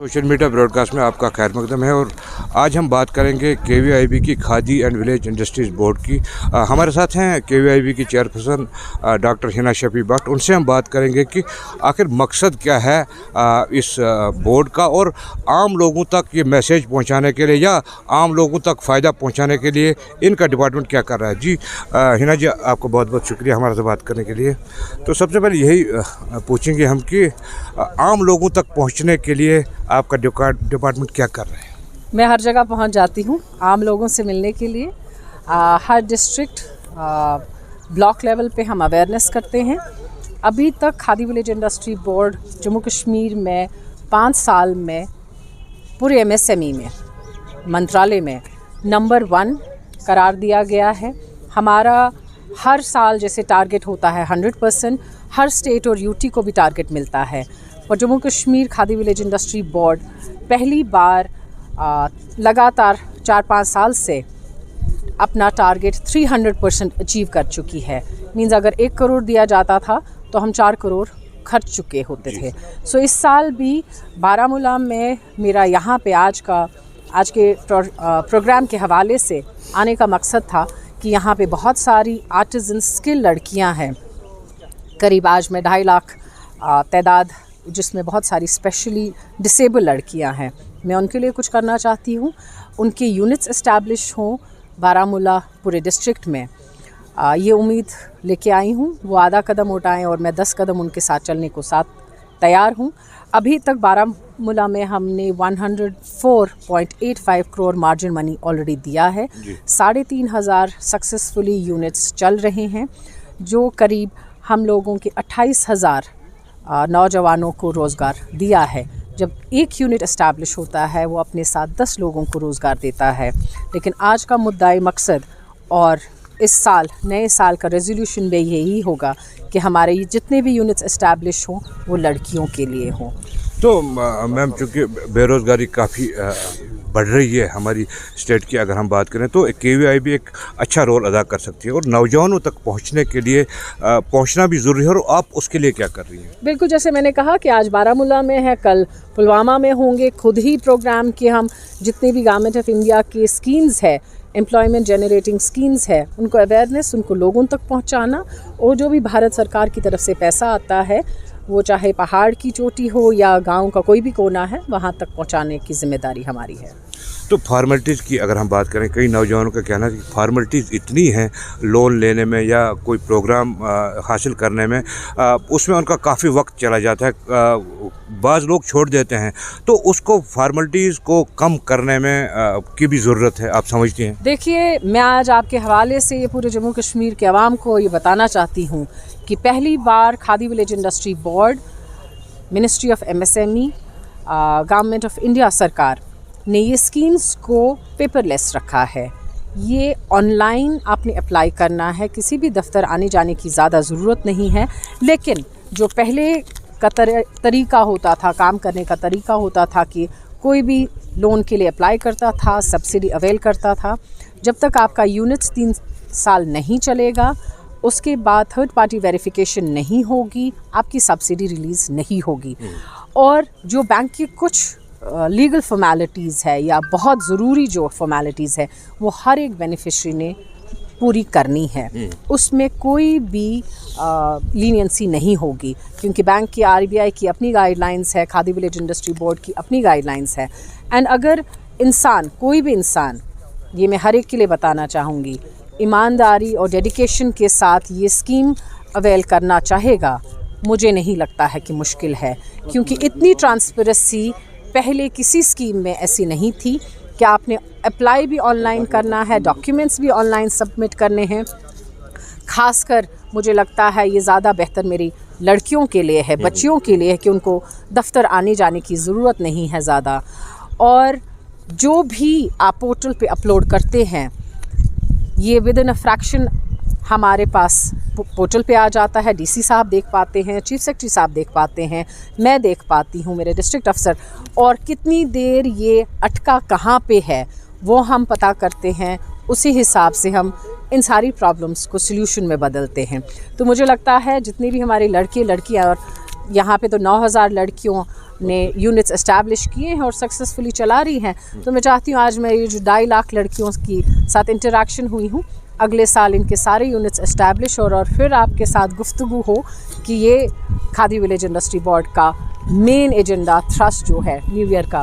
Social media broadcast में आपका खैर मकदम है। और आज हम बात करेंगे केवीआईबी की khadi and village industries board की। हमारे साथ हैं केवीआईबी की चेयरपर्सन डॉक्टर हिना शफी भट्ट। उनसे हम बात करेंगे कि आखिर मकसद क्या है इस बोर्ड का, और आम लोगों तक ये मैसेज पहुंचाने के लिए या आम लोगों तक फ़ायदा पहुंचाने के लिए इनका डिपार्टमेंट क्या कर रहा है। जी हिना जी, आपको बहुत बहुत शुक्रिया हमारे से बात करने के लिए। तो सबसे पहले यही पूछेंगे हम कि आम लोगों तक पहुँचने के लिए आपका डिपार्टमेंट क्या कर रहे हैं। मैं हर जगह पहुंच जाती हूं आम लोगों से मिलने के लिए। हर डिस्ट्रिक्ट ब्लॉक लेवल पे हम अवेयरनेस करते हैं। अभी तक khadi village industry board Jammu Kashmir में 5 साल में पूरे MSME में मंत्रालय में नंबर 1 करार दिया गया है। हमारा हर साल जैसे टारगेट होता है 100%, हर स्टेट और UT को भी टारगेट मिलता है। और Jammu Kashmir khadi village industry board पहली बार लगातार 4-5 साल से अपना टारगेट 300% अचीव कर चुकी है। मीन्स अगर 1 करोड़ दिया जाता था तो हम 4 करोड़ खर्च चुके होते थे। सो इस साल भी बारामूला में मेरा यहाँ पे आज के प्रोग्राम के हवाले से आने का मकसद था कि यहाँ पे बहुत सारी आर्टिजन स्किल लड़कियाँ हैं। करीब आज में 2.5 लाख तादाद, जिसमें बहुत सारी स्पेशली डिसेबल लड़कियां हैं। मैं उनके लिए कुछ करना चाहती हूं। उनके यूनिट्स इस्टेब्लिश हों बारामूला पूरे डिस्ट्रिक्ट में। ये उम्मीद लेके आई हूं। वो आधा कदम उठाएं और मैं 10 कदम उनके साथ चलने को साथ तैयार हूं। अभी तक बारामूला में हमने 104.85 करोड़ मार्जिन मनी ऑलरेडी दिया है। 3,500 सक्सेसफुली यूनिट्स चल रहे हैं, जो करीब हम लोगों के 28,000 नौजवानों को रोज़गार दिया है। जब एक यूनिट इस्टेब्लिश होता है वो अपने साथ 10 लोगों को रोज़गार देता है। लेकिन आज का मुद्दा मकसद और इस साल नए साल का रेजोल्यूशन भी यही होगा कि हमारे ये जितने भी यूनिट्स इस्टेब्लिश हों वो लड़कियों के लिए हों। तो मैम, चूँकि बेरोज़गारी काफ़ी बढ़ रही है हमारी स्टेट की, अगर हम बात करें तो केवीआईबी एक अच्छा रोल अदा कर सकती है, और नौजवानों तक पहुंचने के लिए पहुंचना भी ज़रूरी है। और आप उसके लिए क्या कर रही हैं? बिल्कुल, जैसे मैंने कहा कि आज बारामूला में है, कल पुलवामा में होंगे। खुद ही प्रोग्राम के हम जितने भी गवर्नमेंट ऑफ इंडिया के स्कीम्स है, एम्प्लॉयमेंट जनरेटिंग स्कीम्स है, उनको अवेयरनेस, उनको लोगों तक पहुँचाना। और जो भी भारत सरकार की तरफ से पैसा आता है, वो चाहे पहाड़ की चोटी हो या गांव का कोई भी कोना है, वहां तक पहुंचाने की जिम्मेदारी हमारी है। तो फार्मेलिटीज़ की अगर हम बात करें, कई नौजवानों का कहना है कि फार्मेलिटीज़ इतनी हैं लोन लेने में या कोई प्रोग्राम हासिल करने में, उसमें उनका काफ़ी वक्त चला जाता है, बाज़ लोग छोड़ देते हैं। तो उसको फार्मेलिटीज़ को कम करने में की भी ज़रूरत है, आप समझती हैं? देखिए, मैं आज आपके हवाले से ये पूरे जम्मू कश्मीर के अवाम को ये बताना चाहती हूँ कि पहली बार Khadi village industry board, ministry of MSME, government of India सरकार ने ये स्कीम्स को पेपरलेस रखा है। ये ऑनलाइन आपने अप्लाई करना है, किसी भी दफ्तर आने जाने की ज़्यादा ज़रूरत नहीं है। लेकिन जो पहले का तरीका होता था, काम करने का तरीका होता था कि कोई भी लोन के लिए अप्लाई करता था, सब्सिडी अवेल करता था। जब तक आपका यूनिट्स 3 साल नहीं चलेगा, उसके बाद थर्ड पार्टी वेरिफिकेशन नहीं होगी, आपकी सब्सिडी रिलीज़ नहीं होगी। और जो बैंक की कुछ लीगल फॉर्मेलिटीज़ है या बहुत ज़रूरी जो फॉर्मेलिटीज़ है, वो हर एक बेनिफिशरी ने पूरी करनी है। उसमें कोई भी लीनियंसी नहीं होगी, क्योंकि बैंक की, RBI की अपनी गाइडलाइंस है, खादी विलेज इंडस्ट्री बोर्ड की अपनी गाइडलाइंस है। एंड अगर इंसान, कोई भी इंसान, ये मैं हर एक के लिए बताना चाहूँगी, ईमानदारी और डेडिकेशन के साथ ये स्कीम अवेल करना चाहेगा, मुझे नहीं लगता है कि मुश्किल है। क्योंकि इतनी ट्रांसपेरेंसी पहले किसी स्कीम में ऐसी नहीं थी कि आपने अप्लाई भी ऑनलाइन करना है, डॉक्यूमेंट्स भी ऑनलाइन सबमिट करने हैं। खासकर मुझे लगता है ये ज़्यादा बेहतर मेरी लड़कियों के लिए है, बच्चियों के लिए है, कि उनको दफ्तर आने जाने की ज़रूरत नहीं है ज़्यादा। और जो भी आप पोर्टल पे अपलोड करते हैं, ये विद इन अ फ्रैक्शन हमारे पास पोर्टल पे आ जाता है। DC साहब देख पाते हैं, चीफ सेक्रेटरी साहब देख पाते हैं, मैं देख पाती हूँ, मेरे डिस्ट्रिक्ट अफसर। और कितनी देर ये अटका कहाँ पे है वो हम पता करते हैं। उसी हिसाब से हम इन सारी प्रॉब्लम्स को सल्यूशन में बदलते हैं। तो मुझे लगता है जितने भी हमारे लड़के लड़कियाँ, और यहाँ पे तो 9,000 लड़कियों ने यूनिट्स इस्टेब्लिश किए हैं और सक्सेसफुली चला रही हैं। तो मैं चाहती हूँ आज मैं ये जो 2.5 लाख लड़कियों की साथ इंटरेक्शन हुई हूँ, अगले साल इनके सारे यूनिट्स इस्टेब्लिश और फिर आपके साथ गुफ्तगू हो कि ये खादी विलेज इंडस्ट्री बोर्ड का मेन एजेंडा थ्रस्ट जो है न्यू ईयर का,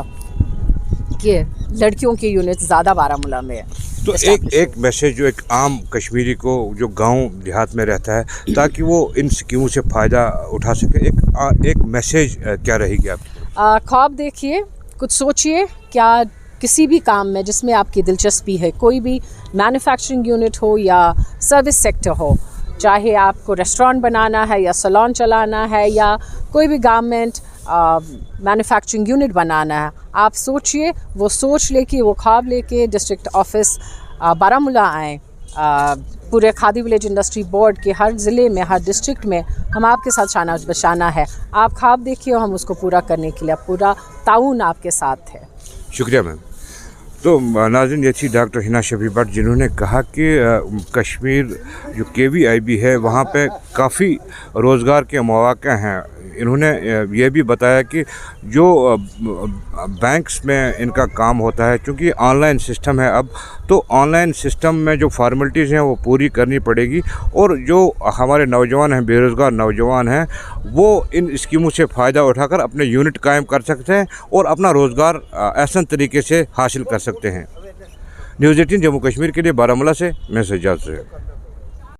कि लड़कियों के यूनिट्स ज़्यादा बारामूला में है। तो एक मैसेज जो एक आम कश्मीरी को जो गांव देहात में रहता है ताकि वो इन स्कीमों से फ़ायदा उठा सके, एक मैसेज क्या रहेगी आपकी? ख्वाब देखिए, कुछ सोचिए, क्या किसी भी काम में जिसमें आपकी दिलचस्पी है, कोई भी मैन्युफैक्चरिंग यूनिट हो या सर्विस सेक्टर हो, चाहे आपको रेस्टोरेंट बनाना है या सैलून चलाना है या कोई भी गारमेंट मैन्युफैक्चरिंग यूनिट बनाना है, आप सोचिए, वो सोच लेके, वो ख्वाब लेके डिस्ट्रिक्ट ऑफिस बारामूला आएँ। पूरे खादी विलेज इंडस्ट्री बोर्ड के हर ज़िले में, हर डिस्ट्रिक्ट में हम आपके साथ शाना बशाना है। आप ख्वाब देखिए और हम उसको पूरा करने के लिए पूरा ताउन आपके साथ है। शुक्रिया मैम। तो नाज़रीन, ये थी डॉक्टर हिना शफी भट्ट जिन्होंने कहा कि कश्मीर जो KVIB है वहाँ पे काफ़ी रोज़गार के मौक़े हैं। इन्होंने ये भी बताया कि जो बैंक्स में इनका काम होता है, क्योंकि ऑनलाइन सिस्टम है अब, तो ऑनलाइन सिस्टम में जो फार्मेलिटीज़ हैं वो पूरी करनी पड़ेगी और जो हमारे नौजवान हैं, बेरोज़गार नौजवान हैं, वो इन स्कीमों से फ़ायदा उठाकर अपने यूनिट कायम कर सकते हैं और अपना रोज़गार आसान तरीके से हासिल कर सकते हैं। न्यूज़ 18 जम्मू कश्मीर के लिए बारामूला से मैं सज्जाद से।